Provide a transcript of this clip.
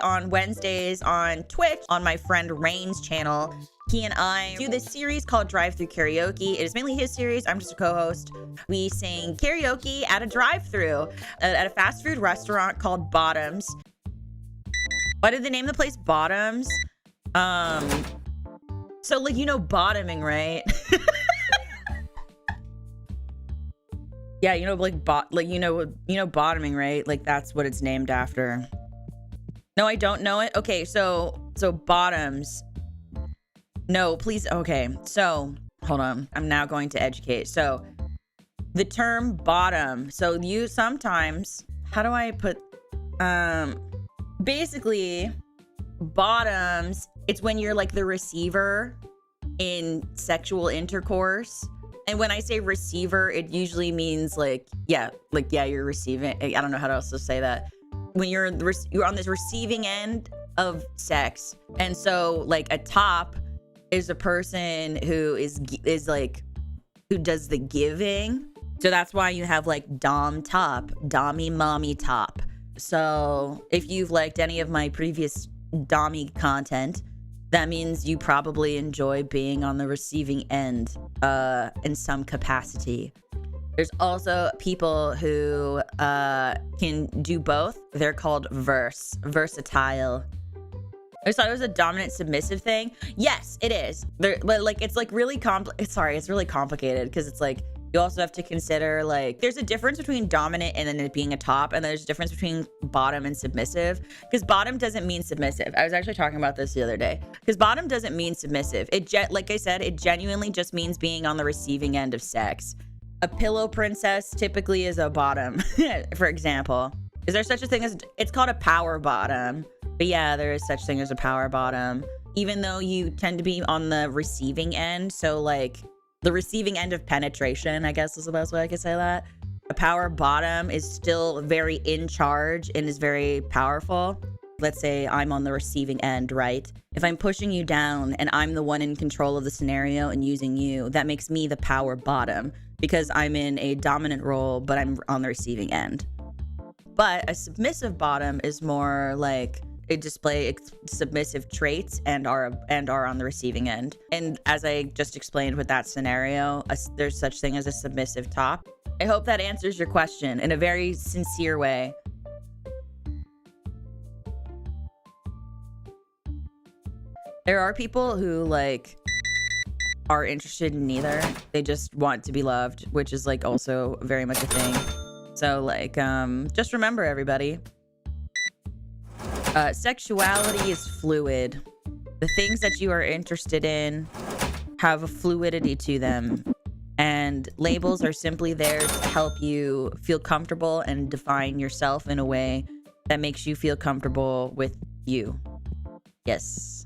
On Wednesdays on Twitch, on my friend Reiyn's channel, he and I do this series called Drive-Thru Karaoke. It is mainly his series. I'm just a co-host. We sing karaoke at a drive-thru at a fast food restaurant called Bottums. Why did they name the place Bottums? So like, you know, bottoming, right? Yeah, you know, like you know bottoming, right? Like that's what it's named after. No, I don't know it. Okay, so Bottums. No, please. Okay, so hold on. I'm now going to educate. So the term bottom. So you sometimes, how do I put, basically bottoms, it's when you're like the receiver in sexual intercourse. And when I say receiver, it usually means like, yeah, you're receiving. I don't know how else to say that. When you're on this receiving end of sex. And so like a top is a person who is like, who does the giving. So that's why you have like dom top, dommy mommy top. So if you've liked any of my previous dommy content, that means you probably enjoy being on the receiving end in some capacity. There's also people who can do both. They're called versatile. I just thought it was a dominant submissive thing. Yes, it is. But like, it's like really it's really complicated because it's like, you also have to consider like, there's a difference between dominant and then it being a top, and there's a difference between bottom and submissive, because bottom doesn't mean submissive. I was actually talking about this the other day, because bottom doesn't mean submissive. Like I said, it genuinely just means being on the receiving end of sex. A pillow princess typically is a bottom, for example. Is there such a thing as, it's called a power bottom, but yeah, there is such thing as a power bottom, even though you tend to be on the receiving end. So like, the receiving end of penetration, I guess is the best way I could say that. A power bottom is still very in charge and is very powerful. Let's say I'm on the receiving end, right? If I'm pushing you down and I'm the one in control of the scenario and using you, that makes me the power bottom because I'm in a dominant role, but I'm on the receiving end. But a submissive bottom is more like, it display submissive traits and are on the receiving end. And as I just explained with that scenario, there's such thing as a submissive top. I hope that answers your question in a very sincere way. There are people who like are interested in neither. They just want to be loved, which is like also very much a thing. So like, just remember, everybody. Sexuality is fluid. The things that you are interested in have a fluidity to them, and labels are simply there to help you feel comfortable and define yourself in a way that makes you feel comfortable with you. Yes.